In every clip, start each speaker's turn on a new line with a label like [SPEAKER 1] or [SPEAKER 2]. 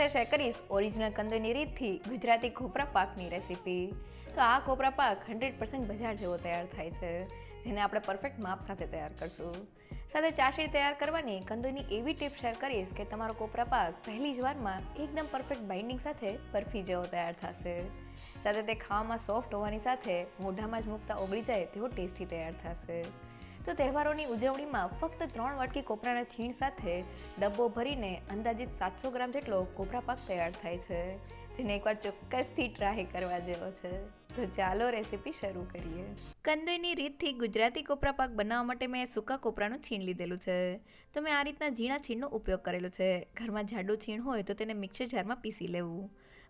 [SPEAKER 1] સાથે શેર કરીશ ઓરિજિનલ કંદોઈની રીતથી ગુજરાતી કોપરા પાકની રેસીપી. તો આ કોપરા પાક 100% બજાર જેવો તૈયાર થાય છે, જેને આપણે પરફેક્ટ માપ સાથે તૈયાર કરશું. સાથે ચાસણી તૈયાર કરવાની કંદોઈની એવી ટીપ શેર કરીશ કે તમારો કોપરા પાક પહેલી જ વારમાં એકદમ પરફેક્ટ બાઇન્ડિંગ સાથે બરફી જેવો તૈયાર થશે. સાથે તે ખાવામાં સોફ્ટ હોવાની સાથે મોઢામાં જ મૂકતા ઓગળી જાય તેવો ટેસ્ટી તૈયાર થશે. તો તહેવારોની ઉજવણીમાં ફક્ત 3 વાટકી કોપરાના છીણ સાથે ડબ્બો ભરીને અંદાજિત 700 ગ્રામ જેટલો કોપરા પાક તૈયાર થાય છે, જેને એકવાર ચોક્કસથી ટ્રાય કરવા જેવો છે. તો ચાલો રેસીપી શરૂ કરીએ. કંદોઈની રીતથી ગુજરાતી કોપરા પાક બનાવવા માટે મેં સૂકા કોપરાનું છીણ લીધેલું છે. તો મેં આ રીતના ઝીણા છીણનો ઉપયોગ કરેલો છે. ઘરમાં જાડું છીણ હોય તો તેને મિક્સર જારમાં પીસી લેવું.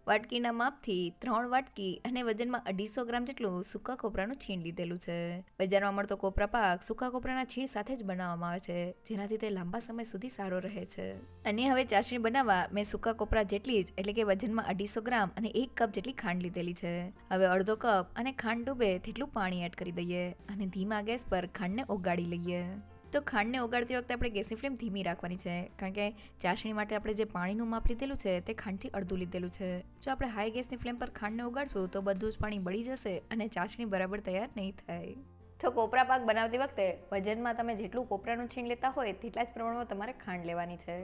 [SPEAKER 1] વાટકીના માપથી 3 વાટકી અને વજનમાં 250 ગ્રામ જેટલું સૂકા કોપરાનું છીણ લીધેલું છે. બજારમાં મળતો કોપરા પાક સૂકા કોપરાના છીણ સાથે જ બનાવવામાં આવે છે, જેનાથી તે લાંબા સમય સુધી સારો રહે છે. અને હવે ચાસણી બનાવવા મેં સૂકા કોપરા જેટલી જ એટલે કે વજનમાં 250 ગ્રામ અને 1 કપ જેટલી ખાંડ લીધેલી છે. હવે અડધો કપ અને ખાંડ ડૂબે તેટલું પાણી એડ કરી દઈએ અને ધીમા ગેસ પર ખાંડને ઓગાળી લઈએ. તો ખાંડને ઓગાળતી વખતે આપણે ગેસની ફ્લેમ ધીમી રાખવાની છે, કારણ કે ચાસણી માટે આપણે જે પાણીનું માપ લીધેલું છે તે ખાંડથી અડધું લીધેલું છે. જો આપણે હાઈ ગેસની ફ્લેમ પર ખાંડને ઓગાળશું તો બધું જ પાણી બળી જશે અને ચાસણી બરાબર તૈયાર નહીં થાય. તો કોપરા પાક બનાવતી વખતે વજનમાં તમે જેટલું કોપરાનું છીણ લેતા હોય તેટલા જ પ્રમાણમાં તમારે ખાંડ લેવાની છે.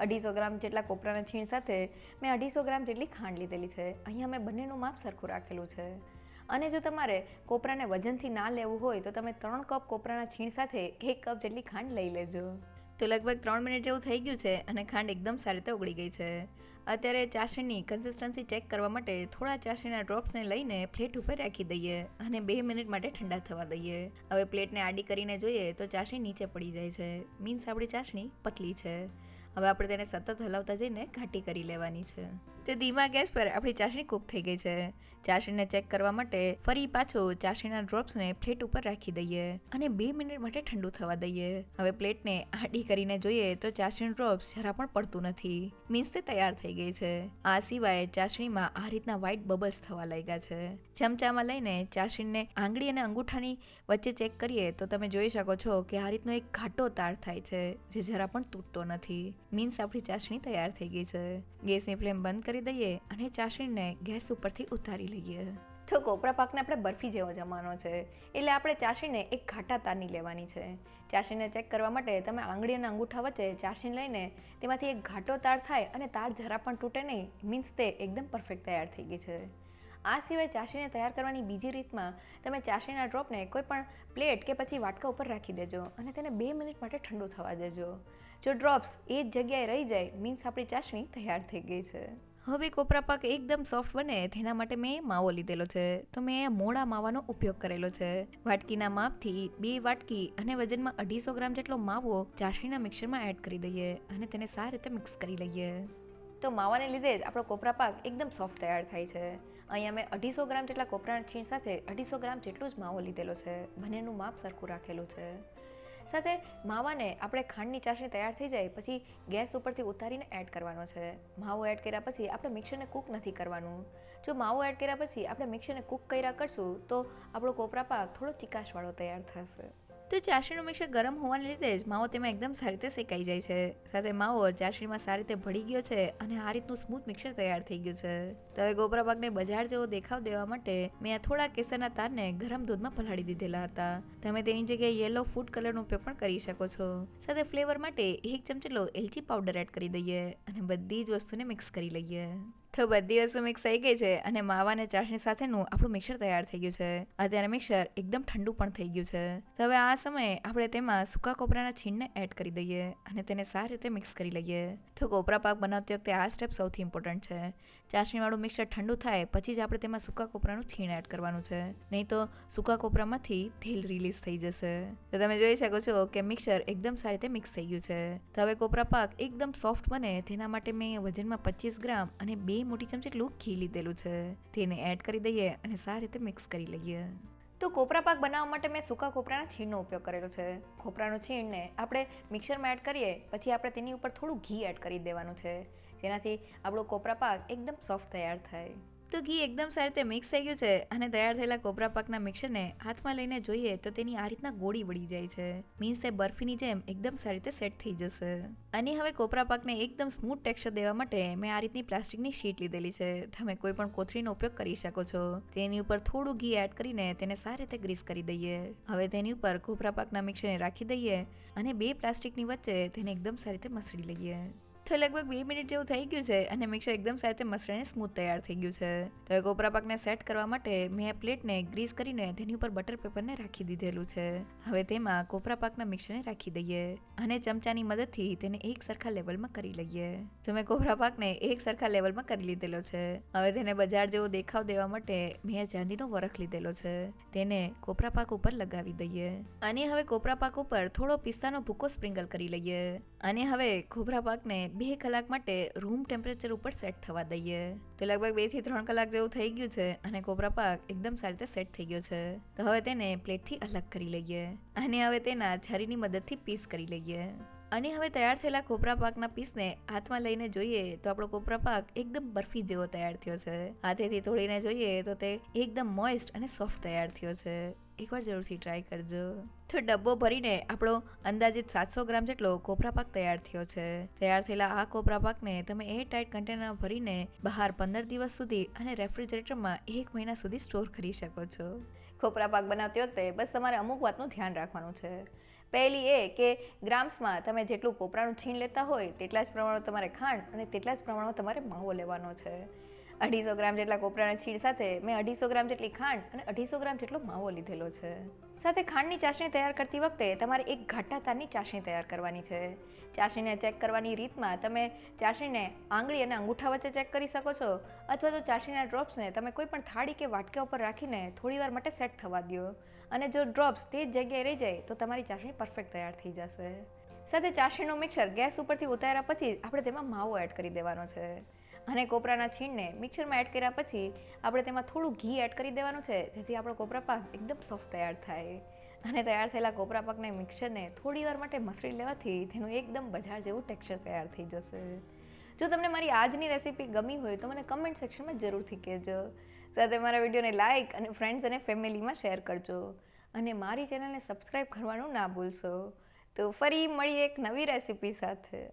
[SPEAKER 1] 250 ગ્રામ જેટલા કોપરાના છીણ સાથે મેં 250 ગ્રામ જેટલી ખાંડ લીધેલી છે. અહીંયા મેં બંનેનું માપ સરખું રાખેલું છે. અને જો તમારે કોપરાને વજનથી ના લેવું હોય તો તમે 3 કપ કોપરાના છીણ સાથે 1 કપ જેટલી ખાંડ લઈ લેજો. તો લગભગ 3 મિનિટ જેવું થઈ ગયું છે અને ખાંડ એકદમ સારી રીતે ઓગળી ગઈ છે. અત્યારે ચાસણીની કન્સિસ્ટન્સી ચેક કરવા માટે થોડા ચાસણીના ડ્રોપ્સને લઈને પ્લેટ ઉપર રાખી દઈએ અને 2 મિનિટ માટે ઠંડા થવા દઈએ. હવે પ્લેટને આડી કરીને જોઈએ તો ચાસણી નીચે પડી જાય છે, મીન્સ આપણી ચાસણી પતલી છે. હવે આપણે તેને સતત હલાવતા જઈને ઘાટી કરી લેવાની છે. તો ધીમા ગેસ પર આપણી ચાસણી કૂક થઈ ગઈ છે. ચાસણીને ચેક કરવા માટે ફરી પાછો ચાસણીના ડ્રોપ્સને પ્લેટ ઉપર રાખી દઈએ અને 2 મિનિટ માટે ઠંડુ થવા દઈએ. હવે પ્લેટને આડી કરીને જોઈએ તો ચાસણીનું ડ્રોપ્સ જરા પણ પડતું નથી, મીન્સ તે તૈયાર થઈ ગઈ છે. આ સિવાય ચાસણીમાં આ રીતના વ્હાઇટ બબલ્સ થવા લાગ્યા છે. ચમચામાં લઈને ચાસણીને આંગળી અને અંગૂઠાની વચ્ચે ચેક કરીએ તો તમે જોઈ શકો છો કે આ રીતનો એક ઘાટો તાર થાય છે, જે જરા પણ તૂટતો નથી, મીન્સ આપણી ચાસણી તૈયાર થઈ ગઈ છે. ગેસની ફ્લેમ બંધ કરી દઈએ અને ચાસણીને ગેસ ઉપરથી ઉતારી લઈએ. તો કોપરા પાકને આપણે બરફી જેવો જમવાનો છે, એટલે આપણે ચાસણીને એક ઘાટા તારની લેવાની છે. ચાસણીને ચેક કરવા માટે તમે આંગળી અને અંગૂઠા વચ્ચે ચાસણી લઈને તેમાંથી એક ઘાટો તાર થાય અને તાર જરા પણ તૂટે નહીં, મીન્સ તે એકદમ પરફેક્ટ તૈયાર થઈ ગઈ છે. આ સિવાય ચાસણીને તૈયાર કરવાની બીજી રીતમાં તમે ચાસણીના ડ્રોપને કોઈ પણ પ્લેટ કે પછી વાટકા ઉપર રાખી દેજો અને તેને 2 મિનિટ માટે ઠંડુ થવા દેજો. જો ડ્રોપ્સ એ જ જગ્યાએ રહી જાય, મીન્સ આપણી ચાસણી તૈયાર થઈ ગઈ છે. હવે કોપરા પાક એકદમ સોફ્ટ બને તેના માટે મેં માવો લીધેલો છે. તો મેં મોળા માવાનો ઉપયોગ કરેલો છે. વાટકીના માપથી 2 વાટકી અને વજનમાં 250 ગ્રામ જેટલો માવો ચાસણીના મિક્સરમાં એડ કરી દઈએ અને તેને સારી રીતે મિક્સ કરી લઈએ. તો માવાને લીધે જ આપણો કોપરા પાક એકદમ સોફ્ટ તૈયાર થાય છે. અહીંયા મેં 250 ગ્રામ જેટલા કોપરાના છીણ સાથે 250 ગ્રામ જેટલો જ માવો લીધેલો છે. બંનેનું માપ સરખું રાખેલું છે. સાથે માવાને આપણે ખાંડની ચાસણી તૈયાર થઈ જાય પછી ગેસ ઉપરથી ઉતારીને એડ કરવાનો છે. માવો એડ કર્યા પછી આપણે મિક્સરને કૂક નથી કરવાનું. જો માવો એડ કર્યા પછી આપણે મિક્સરને કૂક કર્યા કરશું તો આપણો કોપરા પાક થોડો ચીકાશવાળો તૈયાર થશે. તો ચાસણીનું મિક્સર ગરમ હોવાને લીધે જ માવો તેમાં એકદમ સારી રીતે શેકાઈ જાય છે. સાથે માવો ચાસણીમાં સારી રીતે ભળી ગયો છે અને આ રીતનું સ્મૂથ મિક્સર તૈયાર થઈ ગયું છે. તો હવે કોપરા પાકને બજાર જેવો દેખાવ દેવા માટે મેં આ થોડા કેસરના તારને ગરમ દૂધમાં પલાળી દીધેલા હતા. તમે તેની જગ્યાએ યલો ફૂડ કલરનો ઉપયોગ પણ કરી શકો છો. સાથે ફ્લેવર માટે 1 ચમચીલો એલચી પાવડર એડ કરી દઈએ અને બધી જ વસ્તુને મિક્સ કરી લઈએ. તો બધી વસ્તુ મિક્સ થઈ ગઈ છે અને માવા અને ચાસણી સાથેનું આપણું મિક્સર તૈયાર થઈ ગયું છે. અત્યારે મિક્સર એકદમ ઠંડુ પણ થઈ ગયું છે. તો હવે આ સમયે આપણે તેમાં સૂકા કોપરાના છીણને એડ કરી દઈએ અને તેને સારી રીતે મિક્સ કરી લઈએ. તો કોપરા પાક બનાવતી વખતે આ સ્ટેપ સૌથી ઇમ્પોર્ટન્ટ છે. ચાસણીવાળું મિક્સર ઠંડુ થાય પછી જ આપણે તેમાં સૂકા કોપરાનું છીણ એડ કરવાનું છે, નહીં તો સૂકા કોપરામાંથી તેલ રિલીઝ થઈ જશે. તો તમે જોઈ શકો છો કે મિક્સર એકદમ સારી રીતે મિક્સ થઈ ગયું છે. તો હવે કોપરા પાક એકદમ સોફ્ટ બને તેના માટે મેં વજનમાં 25 ગ્રામ અને 2 મોટી ચમચી જેટલું ઘી લીધેલું છે. તેને એડ કરી દઈએ અને સારી રીતે મિક્સ કરી લઈએ. તો કોપરા પાક બનાવવા માટે મેં સૂકા કોપરાના છીણનો ઉપયોગ કરેલો છે. કોપરાનું છીણને આપણે મિક્સરમાં એડ કરીએ પછી આપણે તેની ઉપર થોડું ઘી એડ કરી દેવાનું છે, જેનાથી આપણો કોપરા પાક એકદમ સોફ્ટ તૈયાર થાય. તો ઘી એકદમ સારી રીતે મિક્સ થઈ ગયું છે અને તૈયાર થયેલા કોપરા પાકના મિક્સરને હાથમાં લઈને જોઈએ તો તેની આ રીતના ગોળી વળી જાય છે. મીન્સ તે બરફીની જેમ એકદમ સારી રીતે સેટ થઈ જશે. અને હવે કોપરા પાકને એકદમ સ્મૂથ ટેક્સચર દેવા માટે મેં આ રીતની પ્લાસ્ટિકની શીટ લીધેલી છે. તમે કોઈ પણ કોથળીનો ઉપયોગ કરી શકો છો. તેની ઉપર થોડું ઘી એડ કરીને તેને સારી રીતે ગ્રીસ કરી દઈએ. હવે તેની ઉપર કોપરા પાકના મિક્સરને રાખી દઈએ અને બે પ્લાસ્ટિકની વચ્ચે તેને એકદમ સારી રીતે મસળી લઈએ. તો લગભગ 2 મિનિટ જેવું થઈ ગયું છે અને મિક્સર એકદમ સારી રીતે મસળીને સ્મૂથ તૈયાર થઈ ગયું છે. તો એ કોપરા પાકને સેટ કરવા માટે મેં પ્લેટને ગ્રીસ કરીને તેની ઉપર બટર પેપરને રાખી દીધેલું છે. હવે તેમાં કોપરા પાકના મિક્સરને રાખી દઈએ અને ચમચાની મદદથી તેને એક સરખા લેવલમાં કરી લઈએ. તો મેં કોપરા પાકને એક સરખા લેવલમાં કરી લીધેલો છે. હવે તેને બજાર જેવો દેખાવ દેવા માટે મેં ચાંદીનો વરખ લીધેલો છે. તેને કોપરા પાક ઉપર લગાવી દઈએ અને હવે કોપરા પાક ઉપર થોડો પિસ્તાનો ભૂકો સ્પ્રિંકલ કરી લઈએ અને હવે કોપરા પાકને 2 કલાક માટે રૂમ ટેમ્પરેચર ઉપર સેટ થવા દઈએ. તો લગભગ 2 થી 3 કલાક જેવું થઈ ગયું છે અને કોપરા પાક એકદમ સારી રીતે સેટ થઈ ગયો છે. તો હવે તેને પ્લેટથી અલગ કરી લઈએ અને હવે તેના છરીની મદદથી પીસ કરી લઈએ. અને હવે તૈયાર થયેલા કોપરા પાકના પીસને હાથમાં લઈને જોઈએ તો આપણો કોપરા પાક એકદમ બરફી જેવો તૈયાર થયો છે. હાથેથી તોડીને જોઈએ તો તે એકદમ મોઇસ્ટ અને સોફ્ટ તૈયાર થયો છે. એકવાર જરૂરથી ટ્રાય કરજો. તો ડબ્બો ભરીને આપણો અંદાજિત 700 ગ્રામ જેટલો કોપરા પાક તૈયાર થયો છે. તૈયાર થયેલા આ કોપરા પાકને તમે એર ટાઈટ કન્ટેનરમાં ભરીને બહાર 15 દિવસ સુધી અને રેફ્રિજરેટરમાં 1 મહિના સુધી સ્ટોર કરી શકો છો. કોપરા પાક બનાવતી વખતે બસ તમારે અમુક વાતનું ધ્યાન રાખવાનું છે. પહેલી એ કે ગ્રામ્સમાં તમે જેટલું કોપરાનું છીણ લેતા હોય તેટલા જ પ્રમાણમાં તમારે ખાંડ અને તેટલા જ પ્રમાણમાં તમારે માવો લેવાનો છે. 250 ગ્રામ જેટલા કોપરાના છીણ સાથે મેં 250 ગ્રામ જેટલી ખાંડ અને 250 ગ્રામ જેટલો માવો લીધેલો છે. સાથે ખાંડની ચાસણી તૈયાર કરતી વખતે તમારે એક ઘાટા તારની ચાસણી તૈયાર કરવાની છે. ચાસણીને ચેક કરવાની રીતમાં તમે ચાસણીને આંગળી અને અંગૂઠા વચ્ચે ચેક કરી શકો છો અથવા તો ચાસણીના ડ્રોપ્સને તમે કોઈ પણ થાળી કે વાટકા ઉપર રાખીને થોડીવાર માટે સેટ થવા દો અને જો ડ્રોપ્સ તે જ જગ્યાએ રહી જાય તો તમારી ચાસણી પરફેક્ટ તૈયાર થઈ જશે. સાથે ચાસણીનું મિક્સર ગેસ ઉપરથી ઉતાર્યા પછી આપણે તેમાં માવો એડ કરી દેવાનો છે અને કોપરાના છીણને મિક્સરમાં એડ કર્યા પછી આપણે તેમાં થોડું ઘી એડ કરી દેવાનું છે જેથી આપણો કોપરા પાક એકદમ સોફ્ટ તૈયાર થાય. અને તૈયાર થયેલા કોપરા પાકને મિક્સરને થોડીવાર માટે મસળી લેવાથી તેનું એકદમ બજાર જેવું ટેક્સચર તૈયાર થઈ જશે. જો તમને મારી આજની રેસીપી ગમી હોય તો મને કમેન્ટ સેક્શનમાં જરૂરથી કહેજો. સાથે મારા વિડીયોને લાઇક અને ફ્રેન્ડ્સ અને ફેમિલીમાં શેર કરજો અને મારી ચેનલને સબસ્ક્રાઈબ કરવાનું ના ભૂલશો. તો ફરી મળીએ એક નવી રેસીપી સાથે.